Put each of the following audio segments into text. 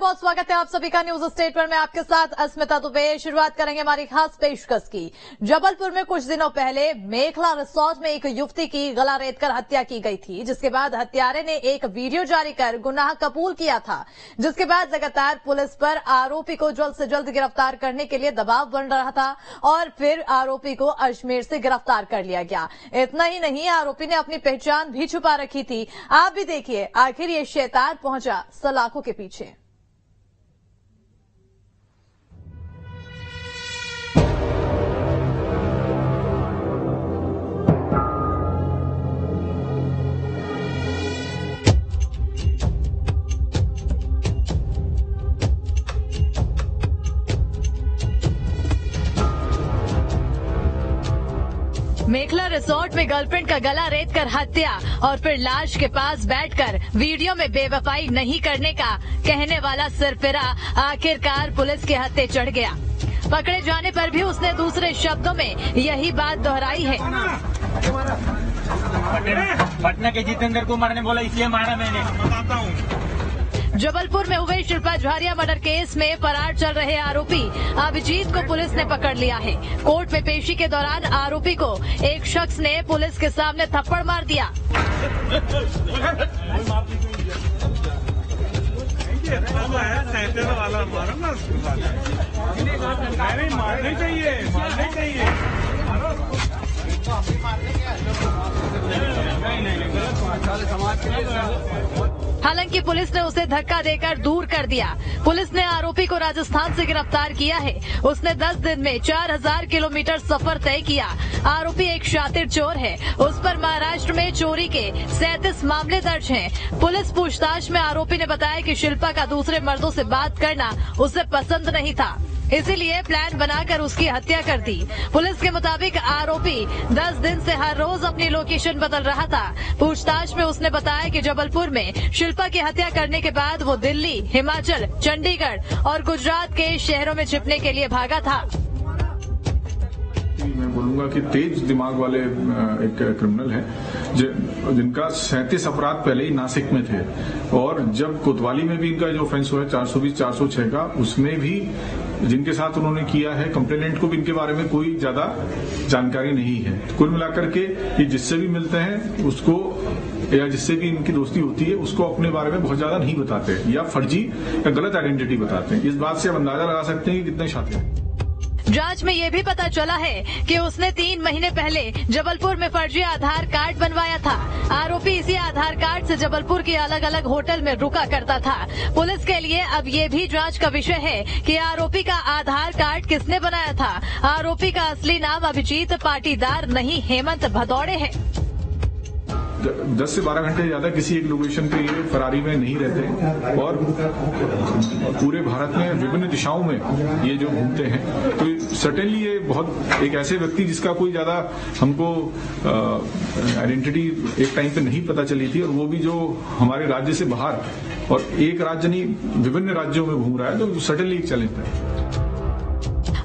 बहुत स्वागत है आप सभी का न्यूज स्टेट पर। मैं आपके साथ अस्मिता दुबे। शुरुआत करेंगे हमारी खास पेशकश की। जबलपुर में कुछ दिनों पहले मेखला रिसोर्ट में एक युवती की गला रेतकर हत्या की गई थी, जिसके बाद हत्यारे ने एक वीडियो जारी कर गुनाह कबूल किया था, जिसके बाद लगातार पुलिस पर आरोपी को जल्द से जल्द गिरफ्तार करने के लिए दबाव बन रहा था और फिर आरोपी को अजमेर से गिरफ्तार कर लिया गया। इतना ही नहीं, आरोपी ने अपनी पहचान भी छुपा रखी थी। आप भी देखिए आखिर ये शैतान पहुंचा सलाखों के पीछे। मेखला रिसोर्ट में गर्लफ्रेंड का गला रेतकर हत्या और फिर लाश के पास बैठकर वीडियो में बेवफाई नहीं करने का कहने वाला सिरफिरा आखिरकार पुलिस के हत्थे चढ़ गया। पकड़े जाने पर भी उसने दूसरे शब्दों में यही बात दोहराई है। पटना के जितेंद्र को मारने बोला, इसलिए मारा मैंने। बताता हूँ। जबलपुर में हुए शिल्पा झारिया मर्डर केस में फरार चल रहे आरोपी अभिजीत को पुलिस ने पकड़ लिया है। कोर्ट में पेशी के दौरान आरोपी को एक शख्स ने पुलिस के सामने थप्पड़ मार दिया। मारने चाहिए। हालांकि पुलिस ने उसे धक्का देकर दूर कर दिया। पुलिस ने आरोपी को राजस्थान से गिरफ्तार किया है। उसने 10 दिन में 4000 किलोमीटर सफर तय किया। आरोपी एक शातिर चोर है। उस पर महाराष्ट्र में चोरी के 37 मामले दर्ज हैं। पुलिस पूछताछ में आरोपी ने बताया कि शिल्पा का दूसरे मर्दों से बात करना उसे पसंद नहीं था, इसीलिए प्लान बनाकर उसकी हत्या कर दी। पुलिस के मुताबिक आरोपी 10 दिन से हर रोज अपनी लोकेशन बदल रहा था। पूछताछ में उसने बताया कि जबलपुर में शिल्पा की हत्या करने के बाद वो दिल्ली, हिमाचल, चंडीगढ़ और गुजरात के शहरों में छिपने के लिए भागा था। मैं बोलूंगा कि तेज दिमाग वाले एक क्रिमिनल है जिनका 37 अपराध पहले ही नासिक में थे, और जब कोतवाली में भी इनका जो ऑफेंस हुआ है 420-406 का, उसमें भी जिनके साथ उन्होंने किया है, कंप्लेनेंट को भी इनके बारे में कोई ज्यादा जानकारी नहीं है। तो कुल मिलाकर के ये जिससे भी मिलते हैं उसको या जिससे भी इनकी दोस्ती होती है उसको अपने बारे में बहुत ज्यादा नहीं बताते या फर्जी या गलत आइडेंटिटी बताते हैं। इस बात से आप अंदाजा लगा सकते हैं कि कितने शातिर हैं। जांच में ये भी पता चला है कि उसने 3 महीने पहले जबलपुर में फर्जी आधार कार्ड बनवाया था। आरोपी इसी आधार कार्ड से जबलपुर के अलग अलग होटल में रुका करता था। पुलिस के लिए अब ये भी जांच का विषय है कि आरोपी का आधार कार्ड किसने बनाया था। आरोपी का असली नाम अभिजीत पाटीदार नहीं, हेमंत भदौड़े है। 10 से 12 घंटे ज्यादा किसी एक लोकेशन पे ये फरारी में नहीं रहते और पूरे भारत में विभिन्न दिशाओं में ये जो घूमते हैं। तो सर्टेनली ये बहुत एक ऐसे व्यक्ति जिसका कोई ज्यादा हमको आइडेंटिटी एक टाइम पे नहीं पता चली थी, और वो भी जो हमारे राज्य से बाहर और एक राज्य नहीं विभिन्न राज्यों में घूम रहा है, तो सर्टेनली एक चैलेंज है।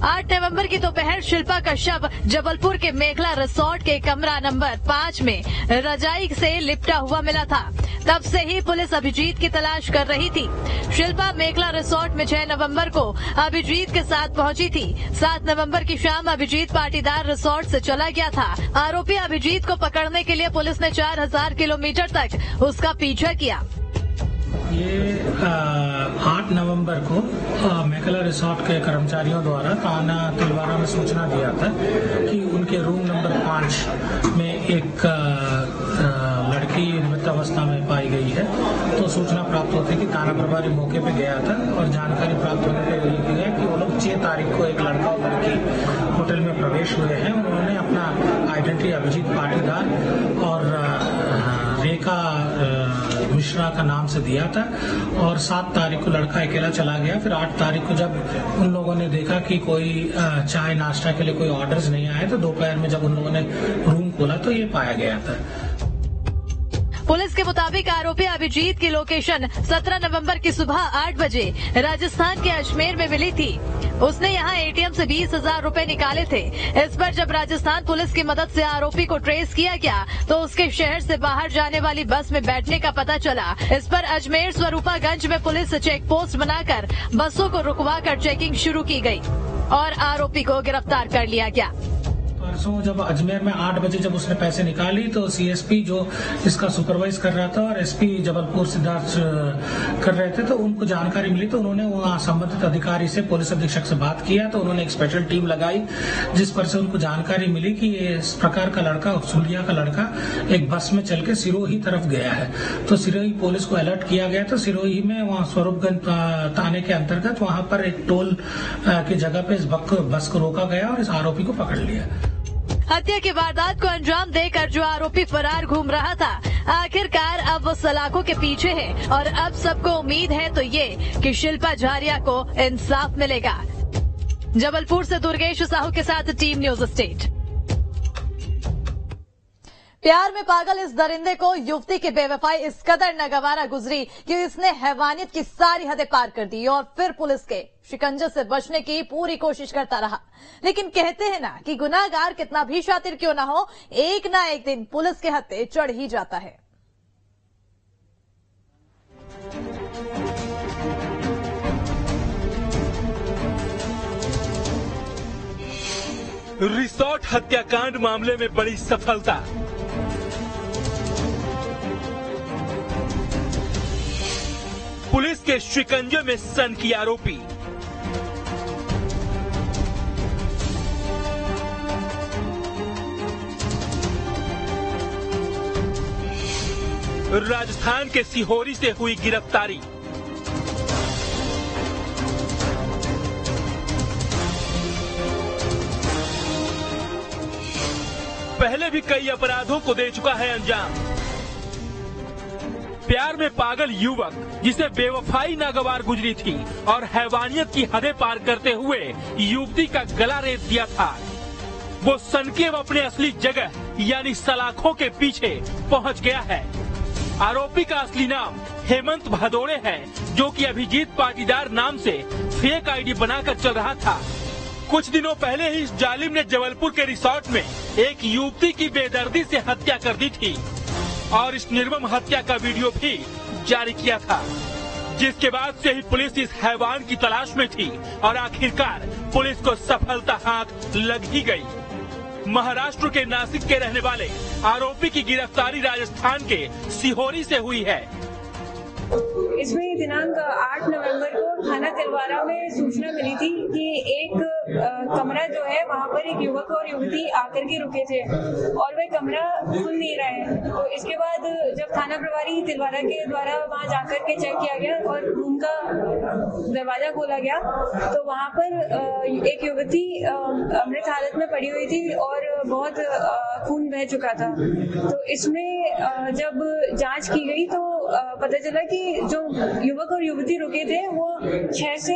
8 नवंबर की दोपहर शिल्पा का शव जबलपुर के मेखला रिसोर्ट के कमरा नंबर 5 में रजाई से लिपटा हुआ मिला था। तब से ही पुलिस अभिजीत की तलाश कर रही थी। शिल्पा मेखला रिसोर्ट में 6 नवंबर को अभिजीत के साथ पहुंची थी। 7 नवंबर की शाम अभिजीत पाटीदार रिसोर्ट से चला गया था। आरोपी अभिजीत को पकड़ने के लिए पुलिस ने 4000 किलोमीटर तक उसका पीछा किया। ये 8 नवंबर को मेखला रिसोर्ट के कर्मचारियों द्वारा थाना तिलवारा में सूचना दिया था कि उनके रूम नंबर 5 में एक लड़की मृत अवस्था में पाई गई है। तो सूचना प्राप्त होती कि थाना प्रभारी मौके पे गया था और जानकारी प्राप्त होने पर यही गया कि वो लोग 6 तारीख को एक लड़का और लड़की होटल में प्रवेश हुए हैं। उन्होंने अपना आइडेंटिटी अभिजीत पाटीदार और रेखा मिश्रा का नाम से दिया था, और 7 तारीख को लड़का अकेला चला गया। फिर 8 तारीख को जब उन लोगों ने देखा कि कोई चाय नाश्ता के लिए कोई ऑर्डर्स नहीं आए, तो दोपहर में जब उन लोगों ने रूम खोला तो ये पाया गया था। पुलिस के मुताबिक आरोपी अभिजीत की लोकेशन 17 नवंबर की सुबह 8 बजे राजस्थान के अजमेर में मिली थी। उसने यहां एटीएम से 20,000 रुपए निकाले थे। इस पर जब राजस्थान पुलिस की मदद से आरोपी को ट्रेस किया गया तो उसके शहर से बाहर जाने वाली बस में बैठने का पता चला। इस पर अजमेर स्वरूपागंज में पुलिस चेक पोस्ट बनाकर बसों को रुकवाकर चेकिंग शुरू की गई और आरोपी को गिरफ्तार कर लिया गया। परसों जब अजमेर में 8 बजे जब उसने पैसे निकाली तो सीएसपी जो इसका सुपरवाइज कर रहा था और एसपी जबलपुर सिद्धार्थ कर रहे थे, तो उनको जानकारी मिली तो उन्होंने वहाँ संबंधित अधिकारी से, पुलिस अधीक्षक से बात किया तो उन्होंने एक स्पेशल टीम लगाई जिस पर से उनको जानकारी मिली कि इस प्रकार का लड़का, सुलिया का लड़का एक बस में चल के सिरोही तरफ गया है। तो सिरोही पुलिस को अलर्ट किया गया। तो सिरोही में वहाँ स्वरूपगंज थाने के अंतर्गत वहाँ पर एक टोल की जगह पे इस बस को रोका गया और इस आरोपी को पकड़ लिया। हत्या की वारदात को अंजाम देकर जो आरोपी फरार घूम रहा था, आखिरकार अब वो सलाखों के पीछे है और अब सबको उम्मीद है तो ये कि शिल्पा झारिया को इंसाफ मिलेगा। जबलपुर से दुर्गेश साहू के साथ टीम न्यूज स्टेट। प्यार में पागल इस दरिंदे को युवती की बेवफाई इस कदर नागवार गुजरी कि इसने हैवानियत की सारी हदें पार कर दी और फिर पुलिस के शिकंजे से बचने की पूरी कोशिश करता रहा। लेकिन कहते हैं ना कि गुनाहगार कितना भी शातिर क्यों ना हो, एक ना एक दिन पुलिस के हत्थे चढ़ ही जाता है। रिसोर्ट हत्याकांड मामले में बड़ी सफलता। पुलिस के शिकंजे में सन की आरोपी। राजस्थान के सिहोरी से हुई गिरफ्तारी। पहले भी कई अपराधों को दे चुका है अंजाम। प्यार में पागल युवक जिसे बेवफाई नागवार गुजरी थी और हैवानियत की हदें पार करते हुए युवती का गला रेत दिया था, वो सनकेव अपने असली जगह यानी सलाखों के पीछे पहुंच गया है। आरोपी का असली नाम हेमंत भदौड़े है, जो कि अभिजीत पाटीदार नाम से फेक आईडी बनाकर चल रहा था। कुछ दिनों पहले ही इस जालिम ने जबलपुर के रिसोर्ट में एक युवती की बेदर्दी से हत्या कर दी थी और इस निर्मम हत्या का वीडियो भी जारी किया था, जिसके बाद से ही पुलिस इस हैवान की तलाश में थी और आखिरकार पुलिस को सफलता हाथ लग ही गई। महाराष्ट्र के नासिक के रहने वाले आरोपी की गिरफ्तारी राजस्थान के सिहोरी से हुई है। इसमें दिनांक 8 नवंबर को थाना तिलवारा में सूचना मिली थी कि एक कमरा जो है वहाँ पर एक युवक और युवती आकर के रुके थे और वह कमरा खुल नहीं रहा है। तो इसके बाद जब थाना प्रभारी तिलवारा के द्वारा वहाँ जाकर के चेक किया गया और रूम का दरवाजा खोला गया तो वहाँ पर एक युवती मृत हालत में पड़ी हुई थी और बहुत खून बह चुका था। तो इसमें जब जांच की गई तो पता चला कि जो युवक और युवती रुके थे वो 6 से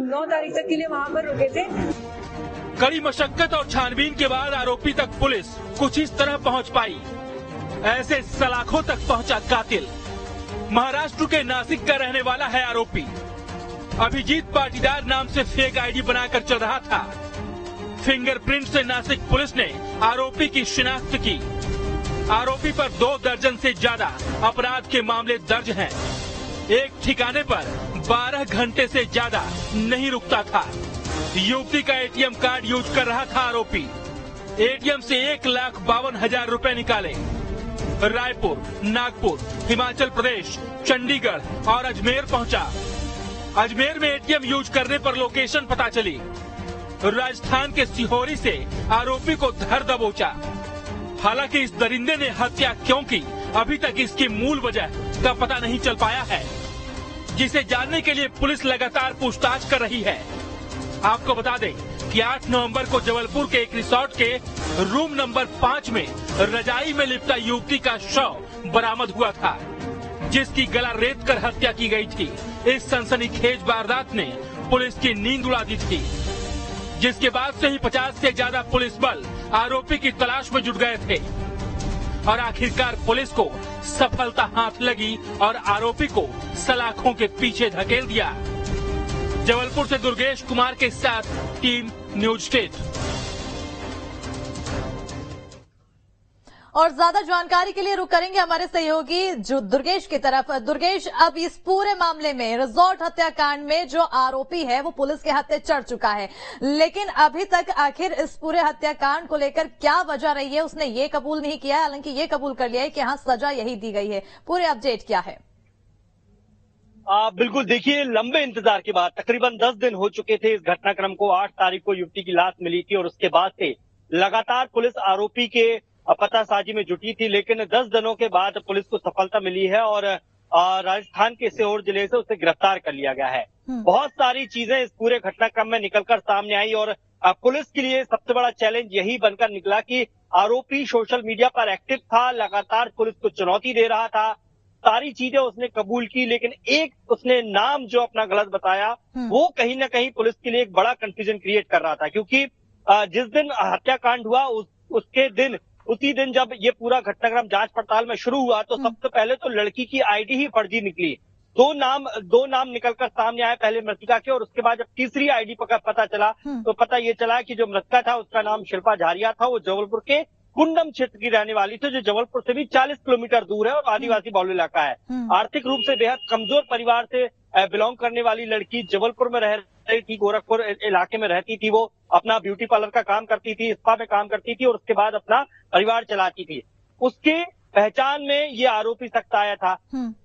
9 तारीख तक के लिए वहाँ पर रुके थे। कड़ी मशक्कत और छानबीन के बाद आरोपी तक पुलिस कुछ इस तरह पहुंच पाई। ऐसे सलाखों तक पहुंचा कातिल। महाराष्ट्र के नासिक का रहने वाला है आरोपी। अभिजीत पाटीदार नाम से फेक आईडी बनाकर चल रहा था। फिंगरप्रिंट से नासिक पुलिस ने आरोपी की शिनाख्त की। आरोपी पर 2 दर्जन से ज्यादा अपराध के मामले दर्ज हैं। एक ठिकाने पर 12 घंटे से ज्यादा नहीं रुकता था। युवती का एटीएम कार्ड यूज कर रहा था आरोपी। एटीएम से 1,52,000 रुपए निकाले। रायपुर, नागपुर, हिमाचल प्रदेश, चंडीगढ़ और अजमेर पहुंचा। अजमेर में एटीएम यूज करने पर लोकेशन पता चली। राजस्थान के सिहोरी से आरोपी को धर दबोचा। हालांकि इस दरिंदे ने हत्या क्यों की, अभी तक इसकी मूल वजह का पता नहीं चल पाया है, जिसे जानने के लिए पुलिस लगातार पूछताछ कर रही है। आपको बता दें कि 8 नवंबर को जबलपुर के एक रिसोर्ट के रूम नंबर 5 में रजाई में लिपटा युवती का शव बरामद हुआ था, जिसकी गला रेत कर हत्या की गई थी। इस सनसनीखेज वारदात ने पुलिस की नींद उड़ा दी थी, जिसके बाद से ही 50 से ज्यादा पुलिस बल आरोपी की तलाश में जुट गए थे। और आखिरकार पुलिस को सफलता हाथ लगी और आरोपी को सलाखों के पीछे धकेल दिया। जबलपुर से दुर्गेश कुमार के साथ टीम न्यूज स्टेट। और ज्यादा जानकारी के लिए रुक करेंगे हमारे सहयोगी जो दुर्गेश की तरफ। दुर्गेश, अब इस पूरे मामले में रिजॉर्ट हत्याकांड में जो आरोपी है वो पुलिस के हाथे चढ़ चुका है, लेकिन अभी तक आखिर इस पूरे हत्याकांड को लेकर क्या वजह रही है? उसने ये कबूल नहीं किया है, हालांकि ये कबूल कर लिया है कि हाँ सजा यही दी गई है। पूरे अपडेट क्या है? बिल्कुल, देखिए, लंबे इंतजार के बाद तकरीबन 10 दिन हो चुके थे इस घटनाक्रम को। 8 तारीख को युवती की लाश मिली थी और उसके बाद से लगातार पुलिस आरोपी के पतासाजी में जुटी थी, लेकिन 10 दिनों के बाद पुलिस को सफलता मिली है और राजस्थान के सीहोर जिले से उसे गिरफ्तार कर लिया गया है। बहुत सारी चीजें इस पूरे घटनाक्रम में निकलकर सामने आई और पुलिस के लिए सबसे बड़ा चैलेंज यही बनकर निकला कि आरोपी सोशल मीडिया पर एक्टिव था, लगातार पुलिस को चुनौती दे रहा था, सारी चीजें उसने कबूल की, लेकिन एक उसने नाम जो अपना गलत बताया वो कहीं ना कहीं पुलिस के लिए एक बड़ा कंफ्यूजन क्रिएट कर रहा था। क्योंकि जिस दिन हत्याकांड हुआ उसके दिन, उसी दिन जब ये पूरा घटनाक्रम जांच पड़ताल में शुरू हुआ तो सबसे पहले तो लड़की की आईडी ही फर्जी निकली। दो नाम निकलकर सामने आए, पहले मृतिका के, और उसके बाद जब तीसरी आईडी पता चला तो पता ये चला कि जो मृतिका था उसका नाम शिल्पा झारिया था। वो जबलपुर के कुंडम क्षेत्र की रहने वाली थी, जो जबलपुर से भी 40 किलोमीटर दूर है और आदिवासी बहुल इलाका है। आर्थिक रूप से बेहद कमजोर परिवार से बिलोंग करने वाली लड़की जबलपुर में रह रही थी, गोरखपुर इलाके में रहती थी। वो अपना ब्यूटी पार्लर का काम करती थी, स्पा में काम करती थी और उसके बाद अपना परिवार चलाती थी। उसके पहचान में ये आरोपी सख्त आया था।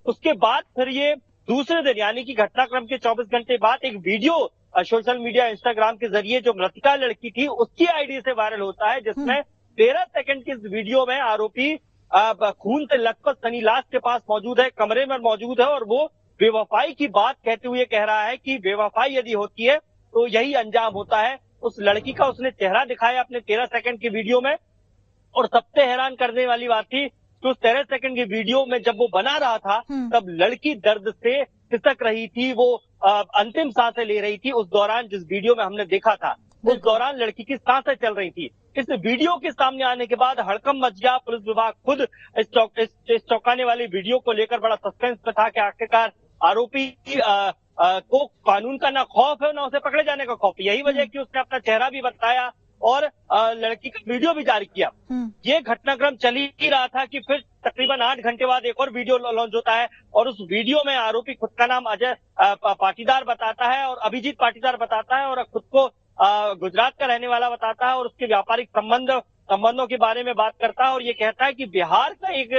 उसके बाद फिर ये दूसरे दिन यानी कि घटनाक्रम के 24 घंटे बाद एक वीडियो सोशल मीडिया इंस्टाग्राम के जरिए जो मृतिका लड़की थी उसकी आईडी से वायरल होता है, जिसमें 13 सेकंड की इस वीडियो में आरोपी खून से लथपथ सनी लाश के पास मौजूद है, कमरे में मौजूद है और वो बेवफाई की बात कहते हुए कह रहा है कि बेवफाई यदि होती है तो यही अंजाम होता है। उस लड़की का उसने चेहरा दिखाया अपने 13 सेकंड की वीडियो में और सबसे हैरान करने वाली बात थी कि उस 13 सेकंड की वीडियो में जब वो बना रहा था तब लड़की दर्द से सिसक रही थी, वो अंतिम सांसें ले रही थी। उस दौरान जिस वीडियो में हमने देखा था उस दौरान लड़की की सांसें चल रही थी। इस वीडियो के सामने आने के बाद हड़कंप मच गया। पुलिस विभाग खुद इस चौंकाने वाली वीडियो को लेकर बड़ा सस्पेंस में था कि आखिरकार आरोपी को कानून का ना खौफ है ना उसे पकड़े जाने का खौफ। यही वजह कि उसने अपना चेहरा भी बताया और लड़की का वीडियो भी जारी किया। ये घटनाक्रम चल ही रहा था कि फिर तकरीबन 8 घंटे बाद एक और वीडियो लॉन्च होता है और उस वीडियो में आरोपी खुद का नाम अजय पाटीदार बताता है और अभिजीत पाटीदार बताता है और खुद को गुजरात का रहने वाला बताता है और उसके व्यापारिक संबंधों के बारे में बात करता है और ये कहता है कि बिहार का एक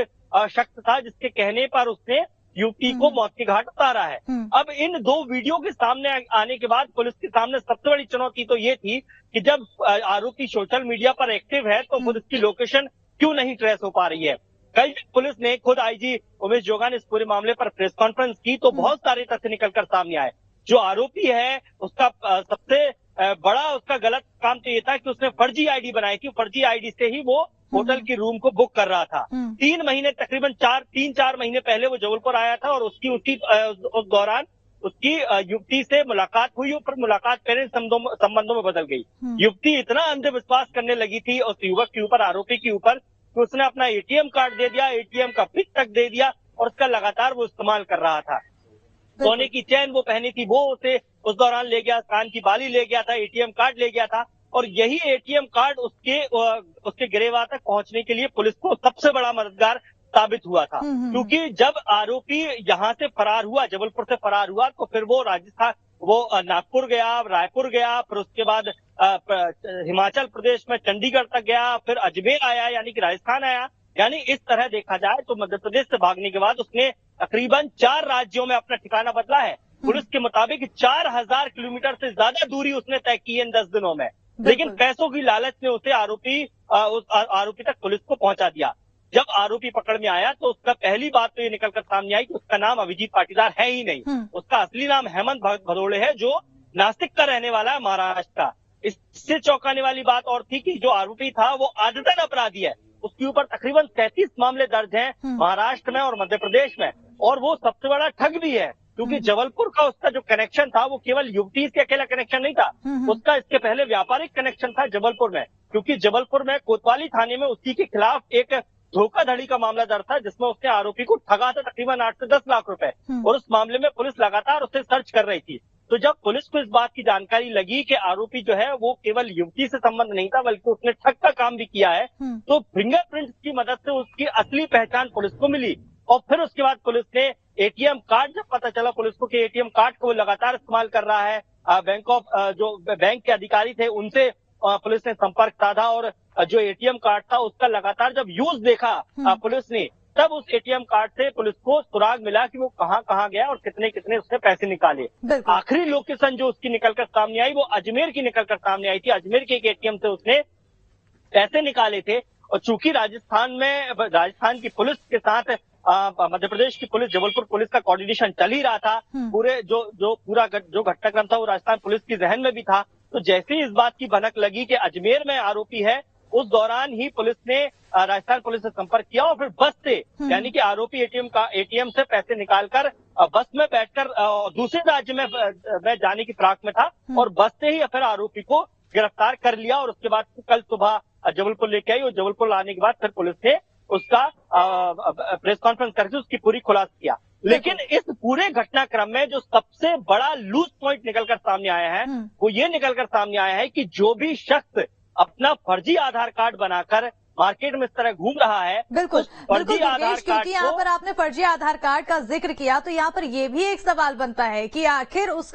शख्स था जिसके कहने पर उसने युवती को मौत के घाट उतारा है। अब इन दो वीडियो के सामने आने के बाद पुलिस के सामने सबसे बड़ी चुनौती तो ये थी कि जब आरोपी सोशल मीडिया पर एक्टिव है तो खुद इसकी लोकेशन क्यों नहीं ट्रेस हो पा रही है। कल पुलिस ने खुद आईजी उमेश जोगा ने इस पूरे मामले पर प्रेस कॉन्फ्रेंस की तो बहुत सारे तथ्य निकलकर सामने आए। जो आरोपी है उसका सबसे बड़ा उसका गलत काम तो ये था कि उसने फर्जी आईडी बनाई थी। फर्जी आईडी से ही वो होटल की रूम को बुक कर रहा था। 3 महीने तकरीबन 3-4 महीने पहले वो जबलपुर आया था और उस दौरान उसकी युवती से मुलाकात हुई और फिर मुलाकात पेरेंट संबंधों में बदल गई। युवती इतना अंधविश्वास करने लगी थी उस युवक के ऊपर, आरोपी के ऊपर, कि उसने अपना एटीएम कार्ड दे दिया, एटीएम का पिन तक दे दिया और उसका लगातार वो इस्तेमाल कर रहा था। सोने की चैन वो पहनी थी वो उसे उस दौरान ले गया, कान की बाली ले गया था, एटीएम कार्ड ले गया था और यही एटीएम कार्ड उसके गिरफ्तार तक पहुंचने के लिए पुलिस को सबसे बड़ा मददगार साबित हुआ था। क्योंकि जब आरोपी यहाँ से फरार हुआ, जबलपुर से फरार हुआ, तो फिर वो राजस्थान, वो नागपुर गया, रायपुर गया, फिर उसके बाद हिमाचल प्रदेश में चंडीगढ़ तक गया, फिर अजमेर आया यानी कि राजस्थान आया। यानी इस तरह देखा जाए तो मध्य प्रदेश से भागने के बाद उसने तकरीबन 4 राज्यों में अपना ठिकाना बदला है। पुलिस के मुताबिक 4000 किलोमीटर से ज्यादा दूरी उसने तय की है इन 10 दिनों में। लेकिन पैसों की लालच ने उसे आरोपी तक पुलिस को पहुंचा दिया। जब आरोपी पकड़ में आया तो उसका पहली बात तो ये निकलकर सामने आई कि उसका नाम अभिजीत पाटीदार है ही नहीं। उसका असली नाम हेमंत भदौड़े है, जो नासिक का रहने वाला है, महाराष्ट्र का। इससे चौंकाने वाली बात और थी कि जो आरोपी था वो आदतन अपराधी है। उसके ऊपर तकरीबन 33 मामले दर्ज हैं महाराष्ट्र में और मध्य प्रदेश में, और वो सबसे बड़ा ठग भी है। क्योंकि जबलपुर का उसका जो कनेक्शन था वो केवल युवती से अकेला कनेक्शन नहीं था, उसका इसके पहले व्यापारिक कनेक्शन था जबलपुर में। क्योंकि जबलपुर में कोतवाली थाने में उसी के खिलाफ एक धोखाधड़ी का मामला दर्ज था जिसमें उसने आरोपी को ठगा था तकरीबन 8 से 10 लाख रुपए, और उस मामले में पुलिस लगातार उसे सर्च कर रही थी। तो जब पुलिस को इस बात की जानकारी लगी कि आरोपी जो है वो केवल युवती से संबंध नहीं था बल्कि उसने ठग का काम भी किया है, तो फिंगरप्रिंट्स की मदद से उसकी असली पहचान पुलिस को मिली। और फिर उसके बाद पुलिस ने एटीएम कार्ड, जब पता चला पुलिस को कि एटीएम कार्ड को वो लगातार इस्तेमाल कर रहा है, जो बैंक के अधिकारी थे उनसे पुलिस ने संपर्क साधा, और जो एटीएम कार्ड था उसका लगातार जब यूज देखा पुलिस ने, तब उस एटीएम कार्ड से पुलिस को सुराग मिला कि वो कहाँ गया और कितने कितने उसने पैसे निकाले। आखिरी लोकेशन जो उसकी निकलकर सामने आई वो अजमेर की निकलकर सामने आई थी। अजमेर के एक एटीएम से उसने पैसे निकाले थे, और चूंकि राजस्थान की पुलिस के साथ मध्य प्रदेश की पुलिस, जबलपुर पुलिस का कोऑर्डिनेशन चल ही रहा था, पूरे पूरा घटनाक्रम था वो राजस्थान पुलिस की जहन में भी था। तो जैसे ही इस बात की भनक लगी कि अजमेर में आरोपी है, उस दौरान ही पुलिस ने राजस्थान पुलिस से संपर्क किया, और फिर बस से, यानी कि आरोपी एटीएम से पैसे निकालकर बस में बैठकर दूसरे राज्य में जाने की फिराक में था, और बस से ही फिर आरोपी को गिरफ्तार कर लिया, और उसके बाद कल सुबह जबलपुर लेके आई, और जबलपुर लाने के बाद फिर पुलिस ने उसका प्रेस कॉन्फ्रेंस करके उसकी पूरी खुलासा किया। लेकिन इस पूरे घटनाक्रम में जो सबसे बड़ा लूज पॉइंट निकलकर सामने आया है वो ये निकलकर सामने आया है कि जो भी शख्स अपना फर्जी आधार कार्ड बनाकर मार्केट में इस तरह घूम रहा है, बिल्कुल आधार क्योंकि यहाँ पर आपने फर्जी आधार कार्ड का जिक्र किया, तो यहाँ पर ये भी एक सवाल बनता है कि आखिर उस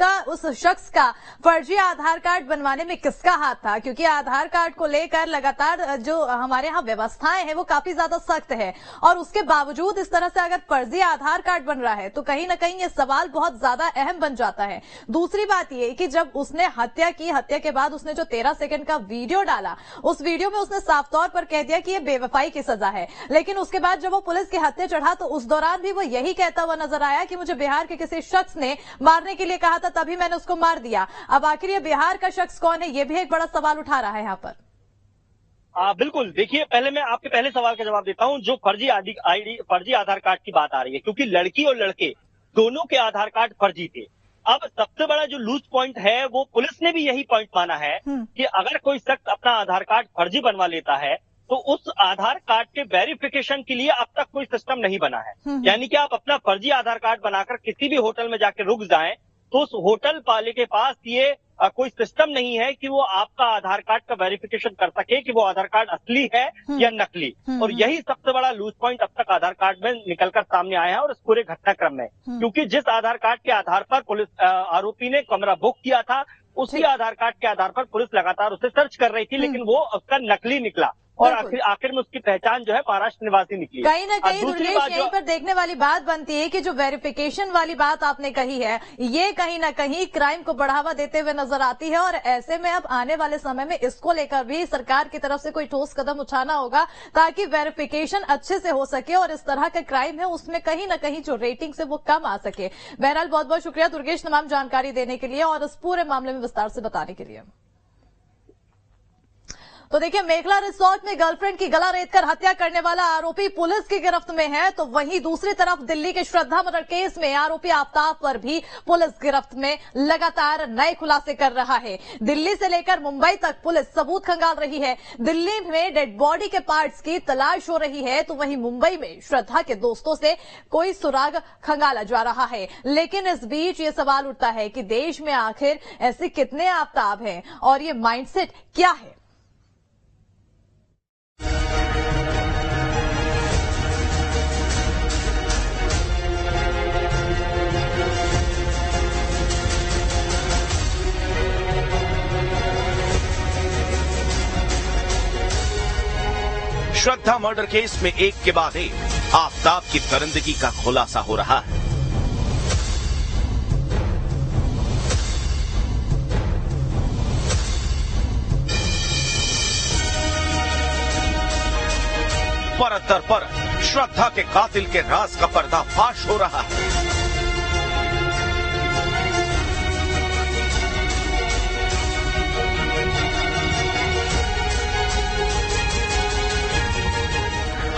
शख्स का फर्जी आधार कार्ड बनवाने में किसका हाथ था, क्योंकि आधार कार्ड को लेकर लगातार जो हमारे यहाँ व्यवस्थाएं हैं वो काफी ज्यादा सख्त है, और उसके बावजूद इस तरह से अगर फर्जी आधार कार्ड बन रहा है तो कहीं ना कहीं ये सवाल बहुत ज्यादा अहम बन जाता है। दूसरी बात ये कि जब उसने हत्या की, हत्या के बाद उसने जो 13 सेकंड का वीडियो डाला, उस वीडियो में उसने साफ तौर पर कह दिया कि ये बेवफाई की सजा है, लेकिन उसके बाद जब वो पुलिस के हत्थे चढ़ा तो उस दौरान भी वो यही कहता हुआ नजर आया कि मुझे बिहार के किसी शख्स ने मारने के लिए कहा था, तभी मैंने उसको मार दिया। अब आखिर ये बिहार का शख्स कौन है, ये भी एक बड़ा सवाल उठा रहा है यहाँ पर। बिल्कुल, देखिए पहले मैं आपके पहले सवाल का जवाब देता हूं। जो फर्जी आधार कार्ड की बात आ रही है, क्योंकि लड़की और लड़के दोनों के आधार कार्ड फर्जी थे। अब सबसे बड़ा जो लूज पॉइंट है वो पुलिस ने भी यही पॉइंट माना है कि अगर कोई शख्स अपना आधार कार्ड फर्जी बनवा लेता है तो उस आधार कार्ड के वेरिफिकेशन के लिए अब तक कोई सिस्टम नहीं बना है। यानी कि आप अपना फर्जी आधार कार्ड बनाकर किसी भी होटल में जाकर रुक जाएं तो उस होटल वाले के पास ये कोई सिस्टम नहीं है कि वो आपका आधार कार्ड का वेरिफिकेशन कर सके कि वो आधार कार्ड असली है या नकली। और यही सबसे बड़ा लूज पॉइंट अब तक आधार कार्ड में निकलकर सामने आया है और इस पूरे घटनाक्रम में, क्योंकि जिस आधार कार्ड के आधार पर पुलिस आरोपी ने कमरा बुक किया था उसी आधार कार्ड के आधार पर पुलिस लगातार उसे सर्च कर रही थी, लेकिन वो उसका नकली निकला और आखिर में उसकी पहचान जो है महाराष्ट्र निवासी निकली। कहीं ना कहीं दुर्गेश यहीं पर देखने वाली बात बनती है कि जो वेरिफिकेशन वाली बात आपने कही है ये कहीं ना कहीं क्राइम को बढ़ावा देते हुए नजर आती है, और ऐसे में अब आने वाले समय में इसको लेकर भी सरकार की तरफ से कोई ठोस कदम उठाना होगा ताकि वेरिफिकेशन अच्छे से हो सके और इस तरह का क्राइम है उसमें कहीं ना कहीं जो रेटिंग से वो कम आ सके। बहरहाल बहुत बहुत शुक्रिया दुर्गेश तमाम जानकारी देने के लिए और इस पूरे मामले में विस्तार से बताने के लिए। तो देखिए, मेखला रिसोर्ट में गर्लफ्रेंड की गला रेतकर हत्या करने वाला आरोपी पुलिस की गिरफ्त में है, तो वहीं दूसरी तरफ दिल्ली के श्रद्धा मर्डर केस में आरोपी आफ्ताब पर भी पुलिस गिरफ्त में लगातार नए खुलासे कर रहा है। दिल्ली से लेकर मुंबई तक पुलिस सबूत खंगाल रही है। दिल्ली में डेड बॉडी के पार्ट्स की तलाश हो रही है, तो वहीं मुंबई में श्रद्धा के दोस्तों से कोई सुराग खंगाला जा रहा है। लेकिन इस बीच ये सवाल उठता है कि देश में आखिर ऐसे कितने आफ्ताब हैं और ये माइंडसेट क्या है। श्रद्धा मर्डर केस में एक के बाद एक आफ्ताब की दरिंदगी का खुलासा हो रहा है। परत दर परत श्रद्धा के कातिल के राज का पर्दाफाश हो रहा है।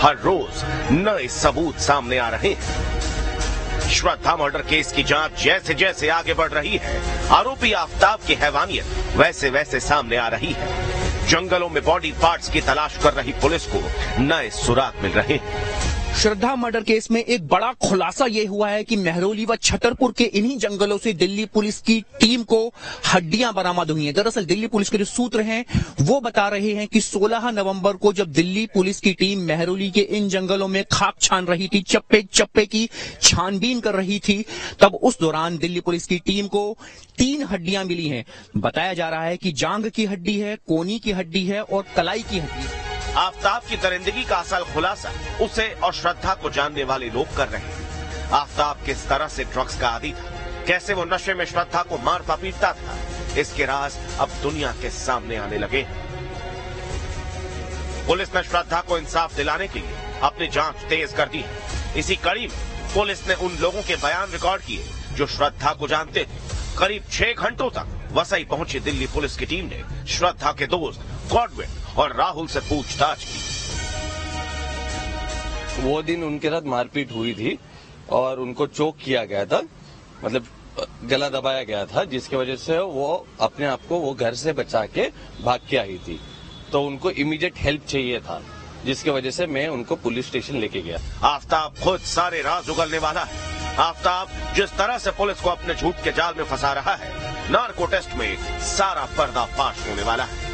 हर रोज नए सबूत सामने आ रहे हैं। श्रद्धा मर्डर केस की जांच जैसे जैसे आगे बढ़ रही है, आरोपी आफ्ताब की हैवानियत वैसे वैसे सामने आ रही है। जंगलों में बॉडी पार्ट्स की तलाश कर रही पुलिस को नए सुराग मिल रहे हैं। श्रद्धा मर्डर केस में एक बड़ा खुलासा ये हुआ है कि महरौली व छतरपुर के इन्हीं जंगलों से दिल्ली पुलिस की टीम को हड्डियां बरामद हुई हैं। दरअसल दिल्ली पुलिस के जो सूत्र हैं वो बता रहे हैं कि 16 नवंबर को जब दिल्ली पुलिस की टीम महरौली के इन जंगलों में खाक छान रही थी, चप्पे चप्पे की छानबीन कर रही थी, तब उस दौरान दिल्ली पुलिस की टीम को 3 हड्डियां मिली हैं। बताया जा रहा है कि जांग की हड्डी है, कोनी की हड्डी है और कलाई की हड्डी है। आफताब की दरिंदगी का असल खुलासा उसे और श्रद्धा को जानने वाले लोग कर रहे हैं। आफताब किस तरह से ड्रग्स का आदी था, कैसे वो नशे में श्रद्धा को मारता पीटता था, इसके राज अब दुनिया के सामने आने लगे। पुलिस ने श्रद्धा को इंसाफ दिलाने के लिए अपनी जांच तेज कर दी है। इसी कड़ी में पुलिस ने उन लोगों के बयान रिकॉर्ड किए जो श्रद्धा को जानते थे। करीब 6 घंटों तक वसई पहुंची दिल्ली पुलिस की टीम ने श्रद्धा के दोस्त गॉडविन और राहुल से पूछताछ की। वो दिन उनके साथ मारपीट हुई थी और उनको चोक किया गया था, मतलब गला दबाया गया था, जिसकी वजह से वो अपने आप को वो घर से बचा के भाग के आई थी। तो उनको इमीडिएट हेल्प चाहिए था, जिसकी वजह से मैं उनको पुलिस स्टेशन लेके गया। आफताब खुद सारे राज उगलने वाला है। आफताब जिस तरह से पुलिस को अपने झूठ के जाल में फंसा रहा है, नार्को टेस्ट में सारा पर्दाफाश होने वाला है।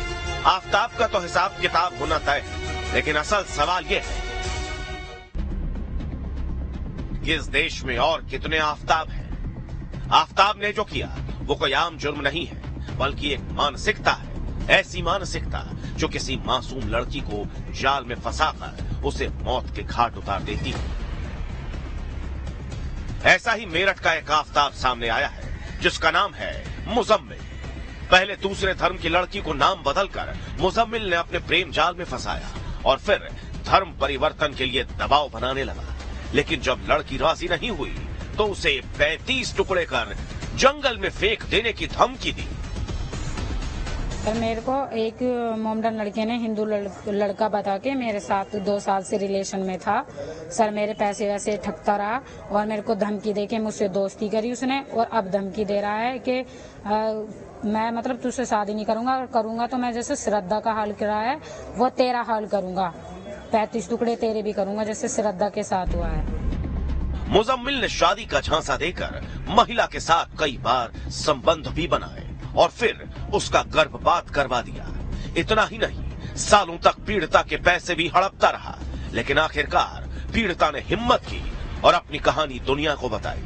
आफताब का तो हिसाब किताब होना तय है, लेकिन असल सवाल ये है कि इस देश में और कितने आफताब हैं? आफताब ने जो किया वो कोई आम जुर्म नहीं है, बल्कि एक मानसिकता है। ऐसी मानसिकता जो किसी मासूम लड़की को जाल में फंसाकर उसे मौत के घाट उतार देती है। ऐसा ही मेरठ का एक आफताब सामने आया है जिसका नाम है मुजम्मिल। पहले दूसरे धर्म की लड़की को नाम बदलकर मुजम्मिल ने अपने प्रेम जाल में फंसाया और फिर धर्म परिवर्तन के लिए दबाव बनाने लगा। लेकिन जब लड़की राजी नहीं हुई तो उसे 35 टुकड़े कर जंगल में फेंक देने की धमकी दी। सर, मेरे को एक मोमडन लड़के ने हिंदू लड़का बता के मेरे साथ 2 साल से रिलेशन में था। सर, मेरे पैसे वैसे ठगता रहा और मेरे को धमकी दे के मुझसे दोस्ती करी उसने, और अब धमकी दे रहा है कि मैं मतलब तुझसे शादी नहीं करूंगा, और करूंगा तो मैं जैसे श्रद्धा का हाल करा है वो तेरा हाल करूंगा, 35 टुकड़े तेरे भी करूंगा जैसे श्रद्धा के साथ हुआ है। मुजम्मिल ने शादी का झांसा देकर महिला के साथ कई बार संबंध भी बनाए और फिर उसका गर्भपात करवा दिया। इतना ही नहीं, सालों तक पीड़िता के पैसे भी हड़पता रहा, लेकिन आखिरकार पीड़िता ने हिम्मत की और अपनी कहानी दुनिया को बताई।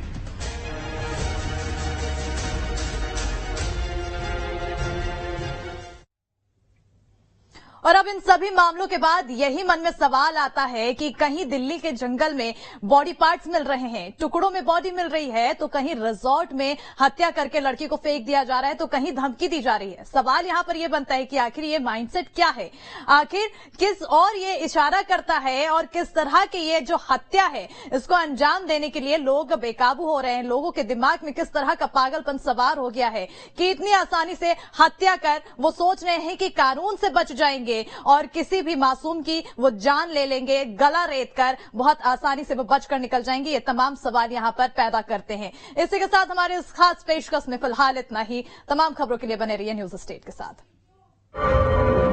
और अब इन सभी मामलों के बाद यही मन में सवाल आता है कि कहीं दिल्ली के जंगल में बॉडी पार्ट्स मिल रहे हैं, टुकड़ों में बॉडी मिल रही है, तो कहीं रिजॉर्ट में हत्या करके लड़की को फेंक दिया जा रहा है, तो कहीं धमकी दी जा रही है। सवाल यहां पर यह बनता है कि आखिर ये माइंडसेट क्या है, आखिर किस और ये इशारा करता है और किस तरह की ये जो हत्या है इसको अंजाम देने के लिए लोग बेकाबू हो रहे हैं। लोगों के दिमाग में किस तरह का पागलपन सवार हो गया है कि इतनी आसानी से हत्या कर वो सोच रहे हैं कि कानून से बच जाएंगे और किसी भी मासूम की वो जान ले लेंगे, गला रेत कर बहुत आसानी से वो बचकर निकल जाएंगे। ये तमाम सवाल यहां पर पैदा करते हैं। इसी के साथ हमारे इस खास पेशकश में फिलहाल इतना ही। तमाम खबरों के लिए बने रहिए न्यूज़ स्टेट के साथ।